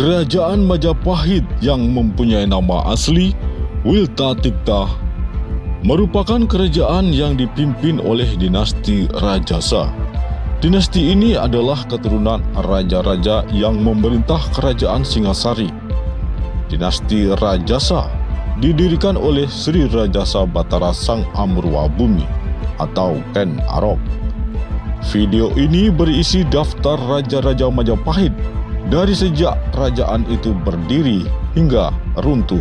Kerajaan Majapahit yang mempunyai nama asli Wirtatigta merupakan kerajaan yang dipimpin oleh dinasti Rajasa. Dinasti ini adalah keturunan raja-raja yang memerintah kerajaan Singasari. Dinasti Rajasa didirikan oleh Sri Rajasa Batara Sang Amurwabumi atau Ken Arok. Video ini berisi daftar raja-raja Majapahit dari sejak kerajaan itu berdiri hingga runtuh.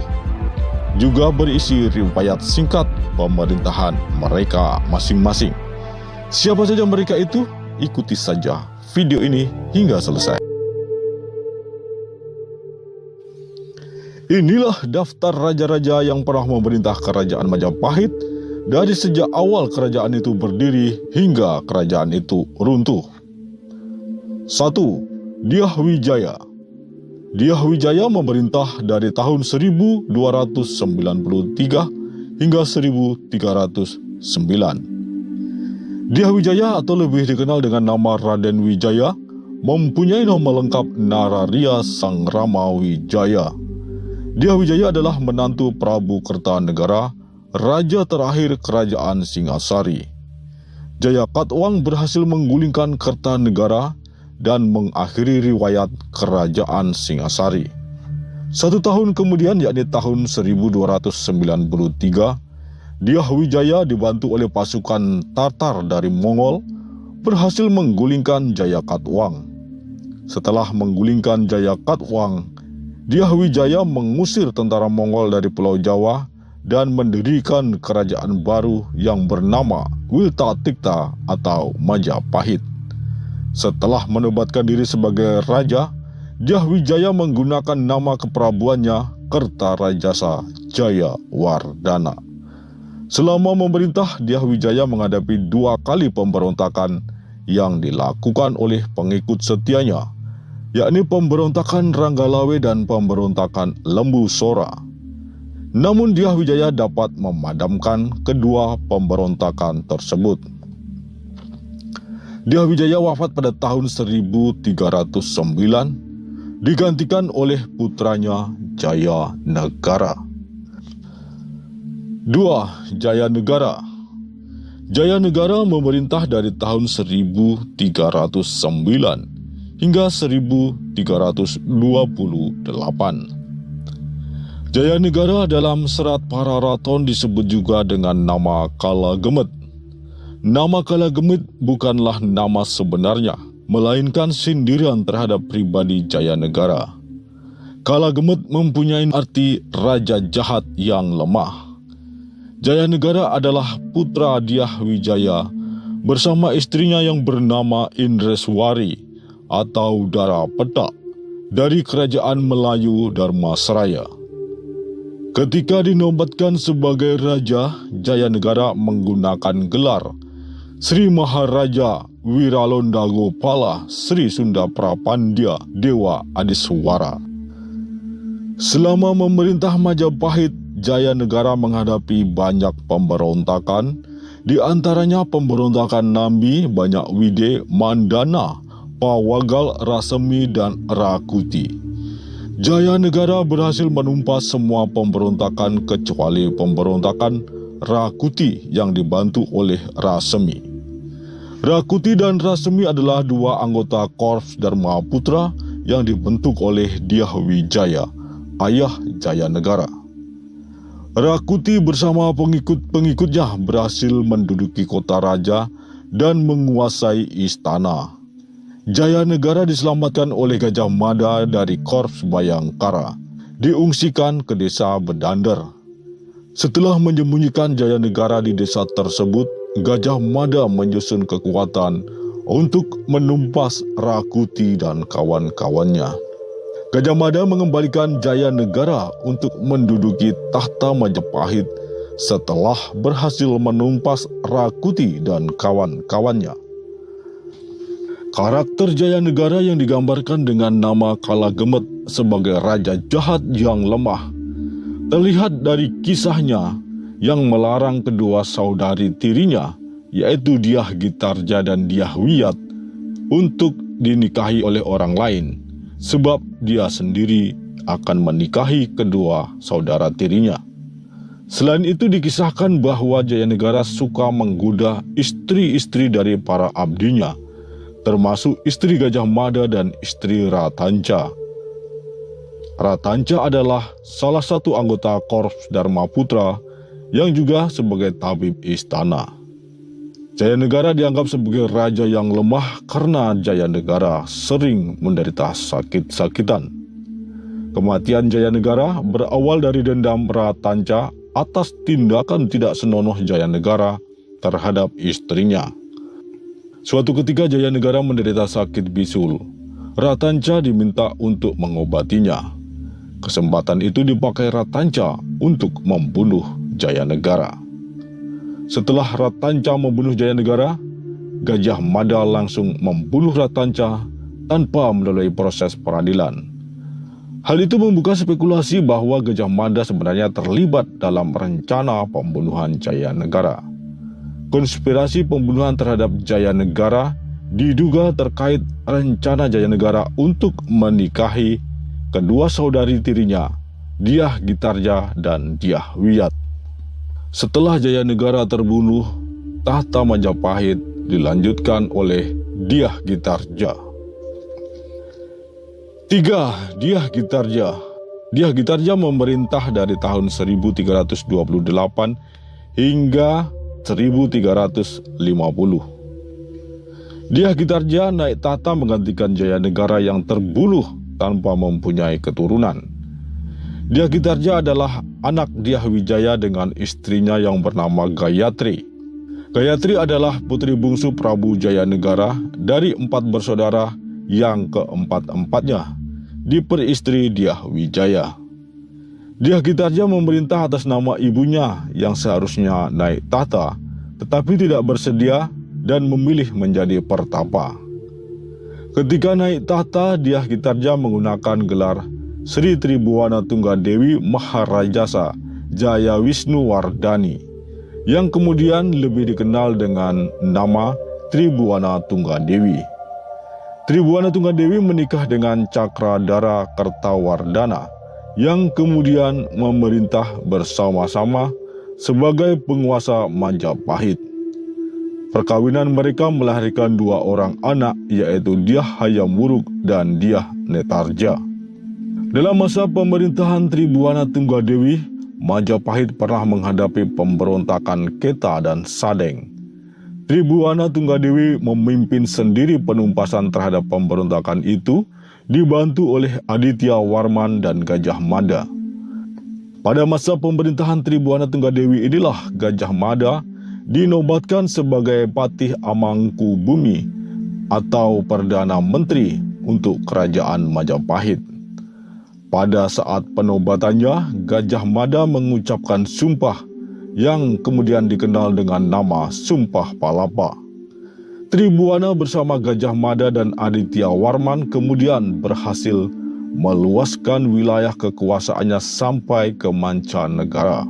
Juga berisi riwayat singkat pemerintahan mereka masing-masing. Siapa saja mereka itu? Ikuti saja video ini hingga selesai. Inilah daftar raja-raja yang pernah memerintah kerajaan Majapahit dari sejak awal kerajaan itu berdiri hingga kerajaan itu runtuh. 1. Dyah Wijaya. Dyah Wijaya memerintah dari tahun 1293 hingga 1309. Dyah Wijaya atau lebih dikenal dengan nama Raden Wijaya mempunyai nama lengkap Nararia Sang Rama Wijaya. Dyah Wijaya adalah menantu Prabu Kertanegara, raja terakhir kerajaan Singasari. Jayakatwang berhasil menggulingkan Kertanegara dan mengakhiri riwayat kerajaan Singasari. 1 tahun kemudian, yakni tahun 1293, Dyah Wijaya dibantu oleh pasukan Tatar dari Mongol berhasil menggulingkan Jayakatwang. Setelah menggulingkan Jayakatwang, Dyah Wijaya mengusir tentara Mongol dari Pulau Jawa dan mendirikan kerajaan baru yang bernama Wirtatigta atau Majapahit. Setelah menobatkan diri sebagai raja, Dyah Wijaya menggunakan nama keprabuannya Kertarajasa Jayawardhana. Selama memerintah, Dyah Wijaya menghadapi 2 kali pemberontakan yang dilakukan oleh pengikut setianya, yakni pemberontakan Ranggalawe dan pemberontakan Lembu Sora. Namun Dyah Wijaya dapat memadamkan kedua pemberontakan tersebut. Dyah Wijaya wafat pada tahun 1309, digantikan oleh putranya Jayanegara. 2. Jayanegara. Jayanegara memerintah dari tahun 1309 hingga 1328. Jayanegara dalam serat Pararaton disebut juga dengan nama Kalagemet. Nama Kalagemet bukanlah nama sebenarnya, melainkan sindiran terhadap pribadi Jayanegara. Kalagemet mempunyai arti raja jahat yang lemah. Jayanegara adalah putra Dyah Wijaya bersama istrinya yang bernama Indreswari atau Dara Petak dari kerajaan Melayu Dharmasraya. Ketika dinobatkan sebagai raja, Jayanegara menggunakan gelar Sri Maharaja Wiralondagopala Sri Sunda Prapandya Dewa Adiswara. Selama memerintah Majapahit, Jayanegara menghadapi banyak pemberontakan, di antaranya pemberontakan Nambi, Banyakwide, Mandana, Pawagal, Rasemi, dan Rakuti. Jayanegara berhasil menumpas semua pemberontakan kecuali pemberontakan Rakuti yang dibantu oleh Rasemi. Rakuti dan Rasemi adalah 2 anggota Korps Dharmaputra yang dibentuk oleh Dyah Wijaya, ayah Jayanegara. Rakuti bersama pengikut-pengikutnya berhasil menduduki kota raja dan menguasai istana. Jayanegara diselamatkan oleh Gajah Mada dari Korps Bayangkara, diungsikan ke desa Bedander. Setelah menyembunyikan Jayanegara di desa tersebut, Gajah Mada menyusun kekuatan untuk menumpas Rakuti dan kawan-kawannya. Gajah Mada mengembalikan Jayanegara untuk menduduki tahta Majapahit setelah berhasil menumpas Rakuti dan kawan-kawannya. Karakter Jayanegara yang digambarkan dengan nama Kalagemet sebagai raja jahat yang lemah terlihat dari kisahnya yang melarang kedua saudari tirinya, yaitu Dyah Gitarja dan Dyah Wiyat, untuk dinikahi oleh orang lain, sebab dia sendiri akan menikahi kedua saudara tirinya. Selain itu dikisahkan bahwa Jayanegara suka menggoda istri-istri dari para abdinya, termasuk istri Gajah Mada dan istri Ratanca. Ratanca adalah salah satu anggota Korps Dharma Putra yang juga sebagai tabib istana. Jayanegara dianggap sebagai raja yang lemah karena Jayanegara sering menderita sakit-sakitan. Kematian Jayanegara berawal dari dendam Ratanca atas tindakan tidak senonoh Jayanegara terhadap istrinya. Suatu ketika Jayanegara menderita sakit bisul. Ratanca diminta untuk mengobatinya. Kesempatan itu dipakai Ratanca untuk membunuh Jayanegara. Setelah Ratanca membunuh Jayanegara, Gajah Mada langsung membunuh Ratanca tanpa melalui proses peradilan. Hal itu membuka spekulasi bahwa Gajah Mada sebenarnya terlibat dalam rencana pembunuhan Jayanegara. Konspirasi pembunuhan terhadap Jayanegara diduga terkait rencana Jayanegara untuk menikahi kedua saudari tirinya, Dyah Gitarja dan Dyah Wiyat. Setelah Jayanegara terbunuh, tahta Majapahit dilanjutkan oleh Dyah Gitarja. 3. Dyah Gitarja. Dyah Gitarja memerintah dari tahun 1328 hingga 1350. Dyah Gitarja naik tahta menggantikan Jayanegara yang terbunuh tanpa mempunyai keturunan. Dyah Gitarja adalah anak Dyah Wijaya dengan istrinya yang bernama Gayatri. Gayatri adalah putri bungsu Prabu Jayanegara dari 4 bersaudara yang keempat-empatnya diperistri Dyah Wijaya. Dyah Gitarja memerintah atas nama ibunya yang seharusnya naik tahta, tetapi tidak bersedia dan memilih menjadi pertapa. Ketika naik tahta, Dyah Gitarja menggunakan gelar Sri Tribuana Tunggadewi Maharajasa Jaya Wisnu Wardani, yang kemudian lebih dikenal dengan nama Tribuana Tunggadewi. Tribuana Tunggadewi menikah dengan Cakradara Kertawardana yang kemudian memerintah bersama-sama sebagai penguasa Majapahit. Perkawinan mereka melahirkan 2 orang anak, yaitu Dyah Hayam Wuruk dan Dyah Netarja. Dalam masa pemerintahan Tribuana Tunggadewi, Majapahit pernah menghadapi pemberontakan Keta dan Sadeng. Tribuana Tunggadewi memimpin sendiri penumpasan terhadap pemberontakan itu, dibantu oleh Aditya Warman dan Gajah Mada. Pada masa pemerintahan Tribuana Tunggadewi inilah Gajah Mada dinobatkan sebagai Patih Amangkubumi atau Perdana Menteri untuk Kerajaan Majapahit. Pada saat penobatannya, Gajah Mada mengucapkan sumpah yang kemudian dikenal dengan nama Sumpah Palapa. Tribuana bersama Gajah Mada dan Aditya Warman kemudian berhasil meluaskan wilayah kekuasaannya sampai ke mancanegara.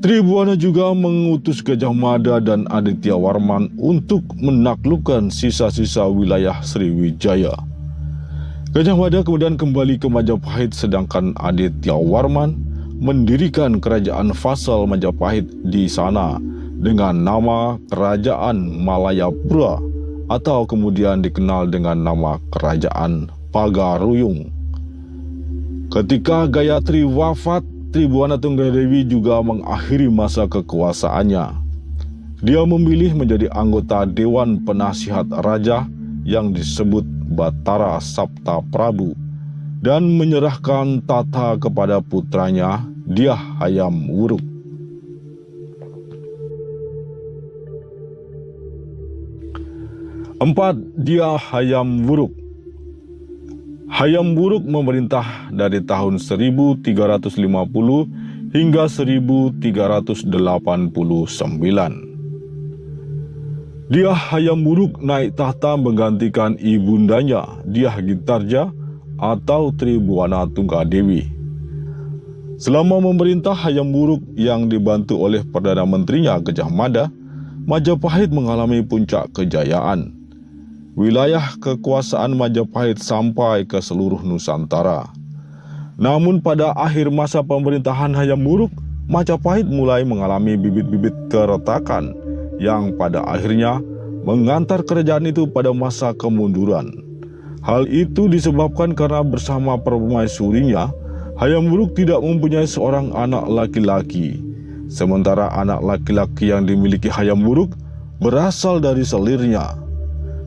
Tribuana juga mengutus Gajah Mada dan Aditya Warman untuk menaklukkan sisa-sisa wilayah Sriwijaya. Gajah Mada kemudian kembali ke Majapahit, sedangkan Aditya Warman mendirikan kerajaan vassal Majapahit di sana dengan nama Kerajaan Malayapura atau kemudian dikenal dengan nama Kerajaan Pagaruyung. Ketika Gayatri wafat, Tribuana Tunggadewi juga mengakhiri masa kekuasaannya. Dia memilih menjadi anggota Dewan Penasihat Raja yang disebut Batara Sapta Prabu dan menyerahkan tata kepada putranya Dyah Hayam Wuruk. 4. Dyah Hayam Wuruk. Hayam Wuruk memerintah dari tahun 1350 hingga 1389. Dyah Hayam Wuruk naik tahta menggantikan ibundanya Dyah Gitarja atau Tribuana Tunggadewi. Selama memerintah Hayam Wuruk yang dibantu oleh Perdana Menterinya Gajah Mada, Majapahit mengalami puncak kejayaan. wilayah kekuasaan Majapahit sampai ke seluruh Nusantara. Namun pada akhir masa pemerintahan Hayam Wuruk, Majapahit mulai mengalami bibit-bibit keretakan yang pada akhirnya mengantar kerajaan itu pada masa kemunduran. Hal itu disebabkan karena bersama permaisurinya, Hayam Wuruk tidak mempunyai seorang anak laki-laki. Sementara anak laki-laki yang dimiliki Hayam Wuruk berasal dari selirnya.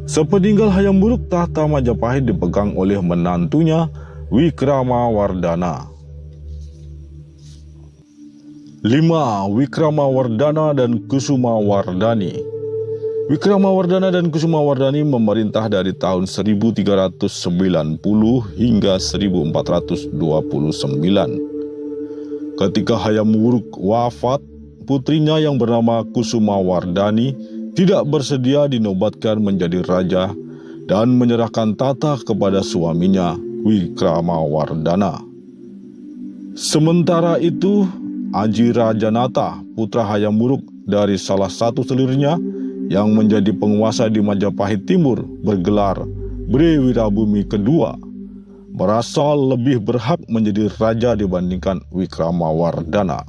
Sepeninggal Hayam Wuruk, tahta Majapahit dipegang oleh menantunya Wikramawardhana. 5. Wikramawardhana dan Kusumawardhani. Wikramawardhana dan Kusumawardhani memerintah dari tahun 1390 hingga 1429. Ketika Hayam Wuruk wafat, putrinya yang bernama Kusumawardhani tidak bersedia dinobatkan menjadi raja dan menyerahkan tahta kepada suaminya Wikramawardhana. Sementara itu, Aji Rajanata, putra Hayam Wuruk dari salah satu selirnya yang menjadi penguasa di Majapahit Timur, bergelar Bre Wirabumi kedua, merasa lebih berhak menjadi raja dibandingkan Wikramawardhana.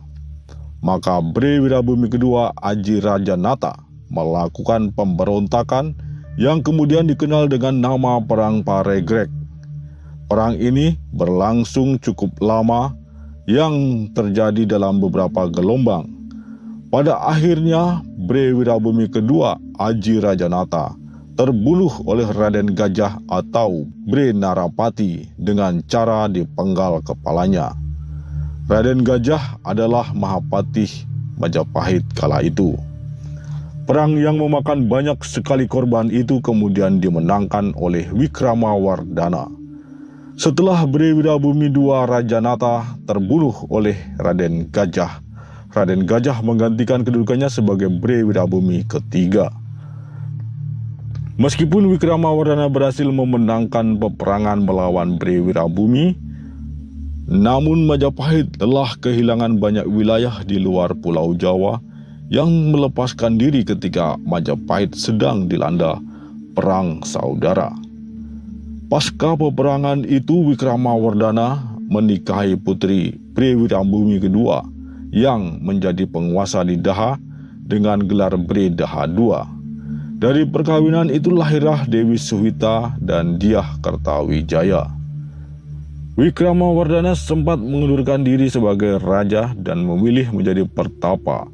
Maka Bre Wirabumi kedua, Aji Rajanata, melakukan pemberontakan yang kemudian dikenal dengan nama Perang Paregreg. Perang ini berlangsung cukup lama yang terjadi dalam beberapa gelombang. Pada akhirnya Bre Wirabumi kedua, Aji Rajanata, terbunuh oleh Raden Gajah atau Bre Narapati dengan cara dipenggal kepalanya. Raden Gajah adalah Mahapatih Majapahit kala itu. Perang yang memakan banyak sekali korban itu kemudian dimenangkan oleh Wikramawardhana. Setelah Bre Wirabumi II Rajanata terbunuh oleh Raden Gajah, Raden Gajah menggantikan kedudukannya sebagai Bre Wirabumi ketiga. Meskipun Wikramawardhana berhasil memenangkan peperangan melawan Bre Wirabumi, namun Majapahit telah kehilangan banyak wilayah di luar Pulau Jawa yang melepaskan diri ketika Majapahit sedang dilanda perang saudara. Pasca peperangan itu, Wikramawardhana menikahi putri Bre Wirabumi kedua yang menjadi penguasa di Daha dengan gelar Bre Daha II. Dari perkawinan itu lahirlah Dewi Suhita dan Dyah Kertawijaya. Wikramawardhana sempat mengundurkan diri sebagai raja dan memilih menjadi pertapa.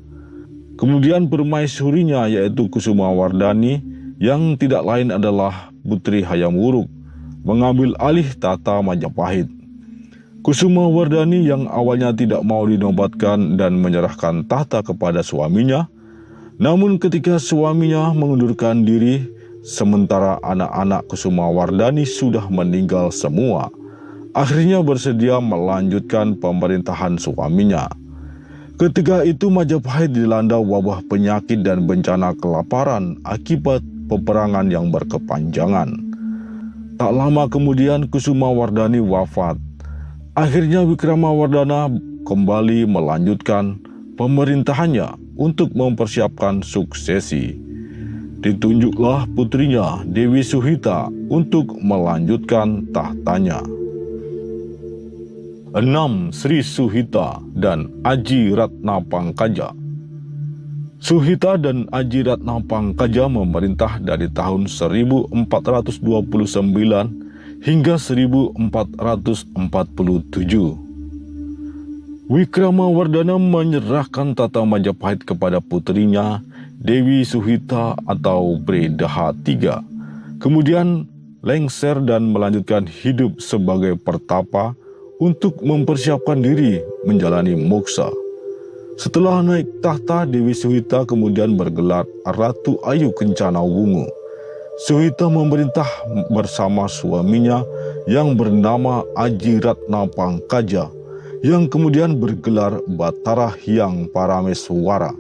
Kemudian permaisurinya yaitu Kusumawardhani yang tidak lain adalah putri Hayam Wuruk mengambil alih tahta Majapahit. Kusumawardhani yang awalnya tidak mau dinobatkan dan menyerahkan tahta kepada suaminya, namun ketika suaminya mengundurkan diri, sementara anak-anak Kusumawardhani sudah meninggal semua, akhirnya bersedia melanjutkan pemerintahan suaminya. Ketika itu Majapahit dilanda wabah penyakit dan bencana kelaparan akibat peperangan yang berkepanjangan. Tak lama kemudian Kusumawardhani wafat. Akhirnya Wikramawardhana kembali melanjutkan pemerintahannya untuk mempersiapkan suksesi. Ditunjuklah putrinya Dewi Suhita untuk melanjutkan tahtanya. 6. Sri Suhita dan Aji Ratnapangkaja. Suhita dan Aji Ratnapangkaja memerintah dari tahun 1429 hingga 1447. Wikramawardhana menyerahkan tahta Majapahit kepada putrinya Dewi Suhita atau Bre Daha III. Kemudian lengser dan melanjutkan hidup sebagai pertapa untuk mempersiapkan diri menjalani moksa. Setelah naik tahta, Dewi Suhita kemudian bergelar Ratu Ayu Kencana Wungu. Suhita memerintah bersama suaminya yang bernama Aji Ratnapangkaja, yang kemudian bergelar Batara Hyang Parameswara.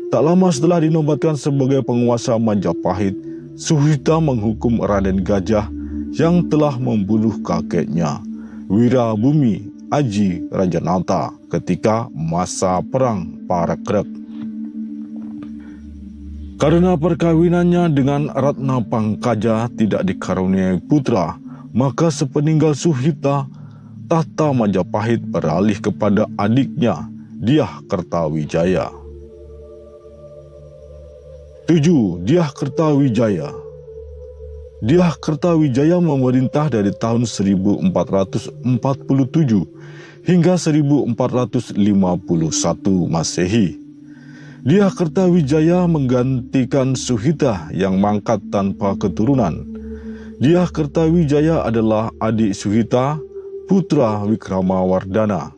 Tak lama setelah dinobatkan sebagai penguasa Majapahit, Suhita menghukum Raden Gajah yang telah membunuh kakeknya, Wirabumi Aji Rajanata, ketika masa perang Paregreg. Karena perkawinannya dengan Ratna Pangkaja tidak dikaruniai putra, maka sepeninggal Suhita, tahta Majapahit beralih kepada adiknya, Dyah Kertawijaya. 7. Dyah Kertawijaya. Dyah Kertawijaya memerintah dari tahun 1447 hingga 1451 Masehi. Dyah Kertawijaya menggantikan Suhita yang mangkat tanpa keturunan. Dyah Kertawijaya adalah adik Suhita, putra Wikramawardhana.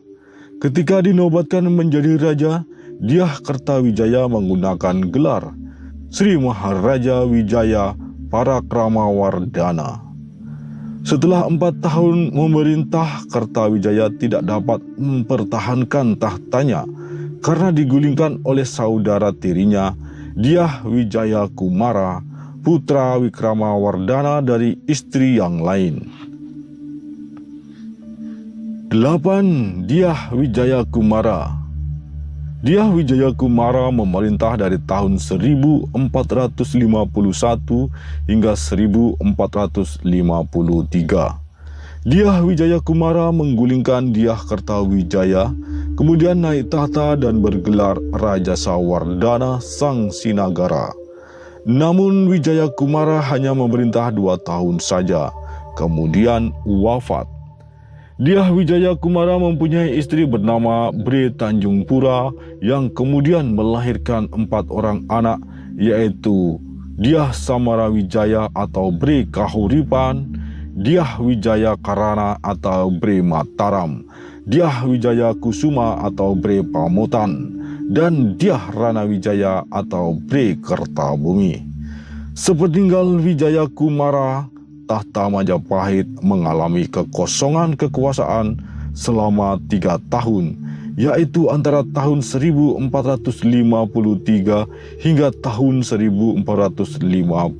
Ketika dinobatkan menjadi raja, Dyah Kertawijaya menggunakan gelar Sri Maharaja Wijaya Parakramawardhana. Setelah 4 tahun memerintah, Kertawijaya tidak dapat mempertahankan tahtanya karena digulingkan oleh saudara tirinya, Dyah Wijaya Kumara, putra Wikramawardhana dari istri yang lain. 8. Dyah Wijaya Kumara. Dyah Wijaya Kumara memerintah dari tahun 1451 hingga 1453. Dyah Wijaya Kumara menggulingkan Dyah Kertawijaya, kemudian naik tahta dan bergelar Raja Sawardhana Sang Sinagara. Namun Wijaya Kumara hanya memerintah 2 tahun saja, kemudian wafat. Dyah Wijaya Kumara mempunyai istri bernama Bre Tanjungpura yang kemudian melahirkan 4 orang anak, yaitu Dyah Samarawijaya atau Bre Kahuripan, Dyah Wijaya Karana atau Bre Mataram, Dyah Wijaya Kusuma atau Bre Pamotan, dan Dyah Ranawijaya atau Bre Kertabumi. Sepeninggal Wijaya Kumara, tahta Majapahit mengalami kekosongan kekuasaan selama 3 tahun, yaitu antara tahun 1453 hingga tahun 1456.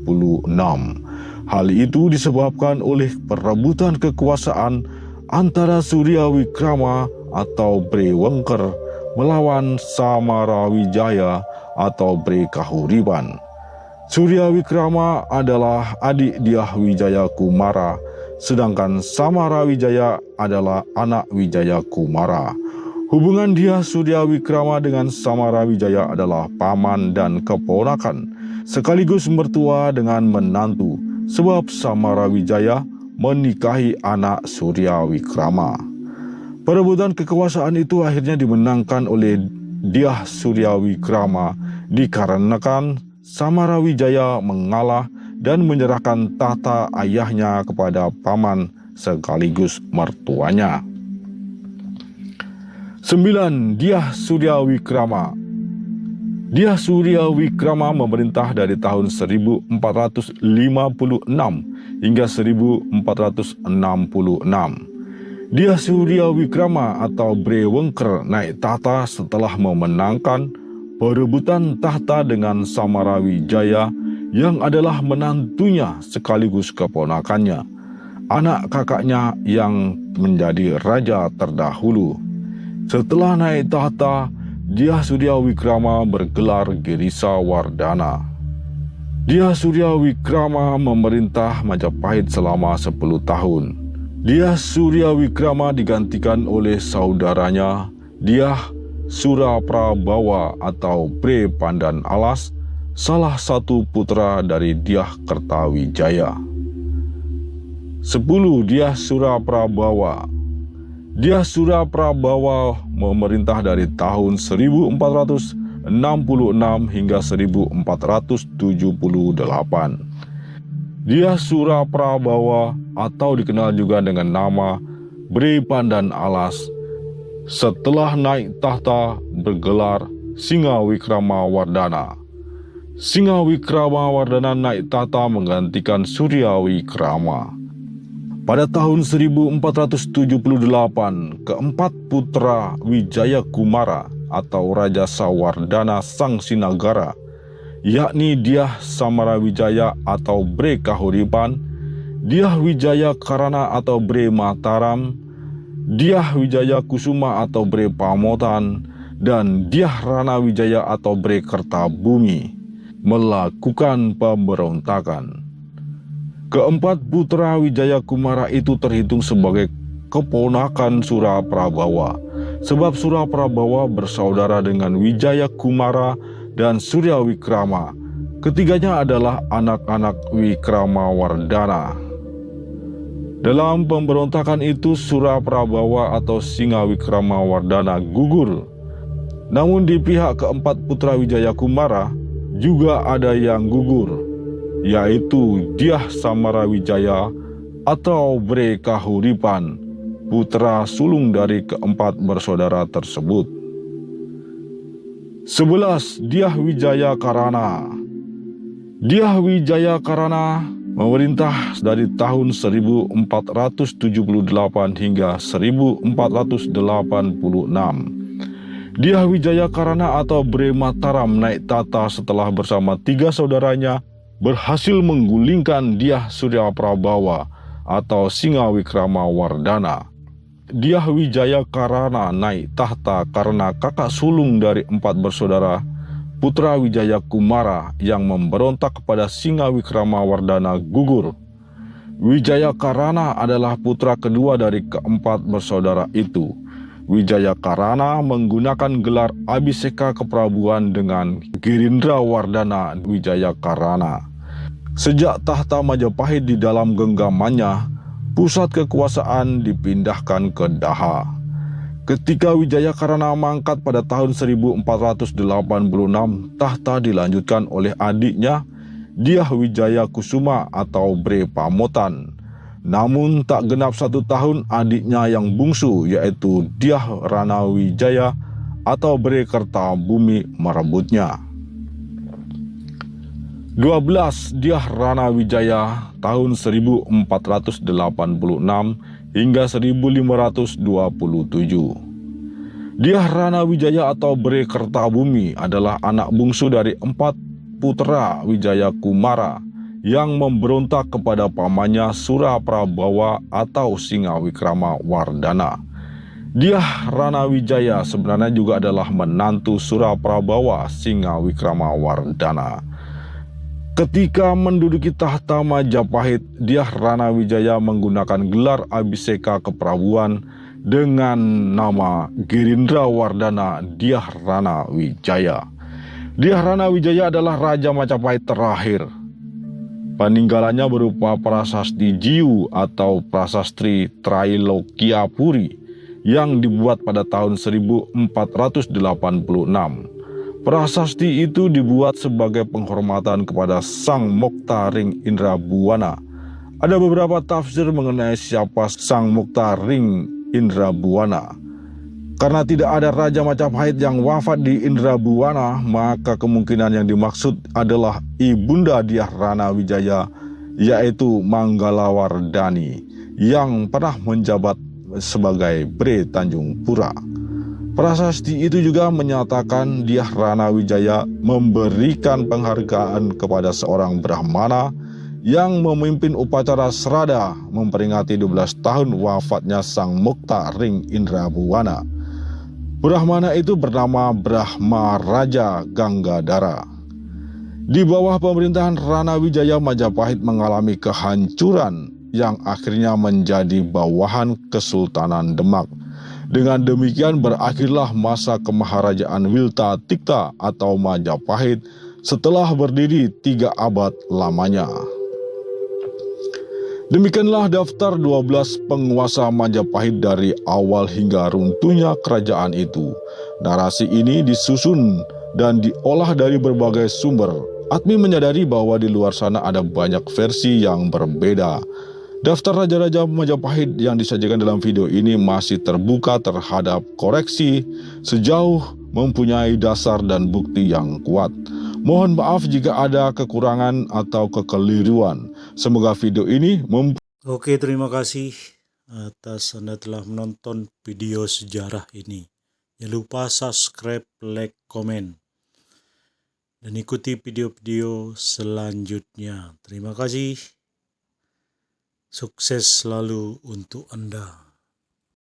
Hal itu disebabkan oleh perebutan kekuasaan antara Surya Wikrama atau Bre Wengker melawan Samarawijaya atau Bre Kahuripan. Surya Wikrama adalah adik Dyah Wijaya Kumara, sedangkan Samarawijaya adalah anak Wijaya Kumara. Hubungan Dyah Surya Wikrama dengan Samarawijaya adalah paman dan keponakan, sekaligus mertua dengan menantu, sebab Samarawijaya menikahi anak Surya Wikrama. Perebutan kekuasaan itu akhirnya dimenangkan oleh Dyah Surya Wikrama dikarenakan Samarawijaya mengalah dan menyerahkan tahta ayahnya kepada paman sekaligus mertuanya. 9. Dyah Surya Wikrama. Dyah Surya Wikrama memerintah dari tahun 1456 hingga 1466. Dyah Surya Wikrama atau Bre Wengker naik tahta setelah memenangkan perebutan tahta dengan Samarawijaya yang adalah menantunya sekaligus keponakannya, anak kakaknya yang menjadi raja terdahulu. Setelah naik tahta, Dyah Surya Wikrama bergelar Girisawardhana. Dyah Surya Wikrama memerintah Majapahit selama 10 tahun. Dyah Surya Wikrama digantikan oleh saudaranya Dyah Suraprabawa atau Bre Pandan Alas, salah satu putra dari Dyah Kertawijaya. 10. Dyah Suraprabawa. Dyah Suraprabawa memerintah dari tahun 1466 hingga 1478. Dyah Suraprabawa atau dikenal juga dengan nama Bre Pandan Alas, setelah naik tahta bergelar Singawikramawardhana. Singawikramawardhana naik tahta menggantikan Surya Wikrama. Pada tahun 1478, keempat putra Wijaya Kumara atau Raja Sawardhana Sang Sinagara, yakni Dyah Samarawijaya atau Bre Kahuripan, Dyah Wijaya Karana atau Bre Mataram, Dyah Wijaya Kusuma atau Bre Pamotan, dan Dyah Ranawijaya atau Bre Kertabumi. melakukan pemberontakan. Keempat putra Wijaya Kumara itu terhitung sebagai keponakan Suraprabawa, sebab Suraprabawa bersaudara dengan Wijaya Kumara dan Surya Wikrama. Ketiganya adalah anak-anak Wikramawardhana. Dalam pemberontakan itu Suraprabawa atau Singa Wikramawardhana gugur. Namun di pihak keempat putra Wijaya Kumara juga ada yang gugur, yaitu Dyah Samarawijaya atau Bre Kahuripan, putra sulung dari keempat bersaudara tersebut. 11. Dyah Wijaya Karana. Dyah Wijaya Karana memerintah dari tahun 1478 hingga 1486. Dyah Wijaya Karana atau Bre Mataram naik tata setelah bersama 3 saudaranya berhasil menggulingkan Dyah Suryaprabawa atau Singa Wikramawardhana. Dyah Wijaya Karana naik tahta karena kakak sulung dari 4 bersaudara putra Wijaya Kumara yang memberontak kepada Singa Wikramawardhana gugur. Wijaya Karana adalah putra kedua dari keempat bersaudara itu. Wijaya Karana menggunakan gelar Abhiseka keprabuan dengan Girindrawardhana Wijaya Karana. Sejak tahta Majapahit di dalam genggamannya, pusat kekuasaan dipindahkan ke Daha. Ketika Wijaya Karana mangkat pada tahun 1486, tahta dilanjutkan oleh adiknya Dyah Wijaya Kusuma atau Bre Pamotan. Namun tak genap 1 tahun adiknya yang bungsu yaitu Dyah Ranawijaya atau Bre Kertabumi merebutnya. 12. Dyah Ranawijaya tahun 1486 hingga 1527. Dyah Ranawijaya atau Bre Kertabumi adalah anak bungsu dari 4 putra Wijaya Kumara yang memberontak kepada pamannya Suraprabawa atau Singa Wikramawardhana. Dyah Ranawijaya sebenarnya juga adalah menantu Suraprabawa Singa Wikramawardhana. Ketika menduduki tahta Majapahit, Dyah Ranawijaya menggunakan gelar Abhiseka keprabuan dengan nama Girindrawardhana Dyah Ranawijaya. Dyah Ranawijaya adalah Raja Majapahit terakhir. Peninggalannya berupa prasasti Jiu atau prasasti Trailokyapuri yang dibuat pada tahun 1486. Prasasti itu dibuat sebagai penghormatan kepada Sang Moktaring Indrabuana. Ada beberapa tafsir mengenai siapa Sang Moktaring Indrabuana. Karena tidak ada Raja Majapahit yang wafat di Indrabuana, maka kemungkinan yang dimaksud adalah Ibunda Dyah Ranawijaya, yaitu Manggalawardhani, yang pernah menjabat sebagai Bre Tanjung Pura. Prasasti itu juga menyatakan Dyah Ranawijaya memberikan penghargaan kepada seorang Brahmana yang memimpin upacara srada memperingati 12 tahun wafatnya Sang Moktaring Indrabuana. Brahmana itu bernama Brahma Raja Ganggadara. Di bawah pemerintahan Ranawijaya, Majapahit mengalami kehancuran yang akhirnya menjadi bawahan Kesultanan Demak. Dengan demikian berakhirlah masa kemaharajaan Wiltatikta atau Majapahit setelah berdiri 3 abad lamanya. Demikianlah daftar 12 penguasa Majapahit dari awal hingga runtuhnya kerajaan itu. Narasi ini disusun dan diolah dari berbagai sumber. Admi menyadari bahwa di luar sana ada banyak versi yang berbeda. Daftar raja-raja Majapahit yang disajikan dalam video ini masih terbuka terhadap koreksi sejauh mempunyai dasar dan bukti yang kuat. Mohon maaf jika ada kekurangan atau kekeliruan. Semoga video ini Oke, terima kasih atas Anda telah menonton video sejarah ini. Jangan lupa subscribe, like, komen, dan ikuti video-video selanjutnya. Terima kasih. Sukses selalu untuk Anda.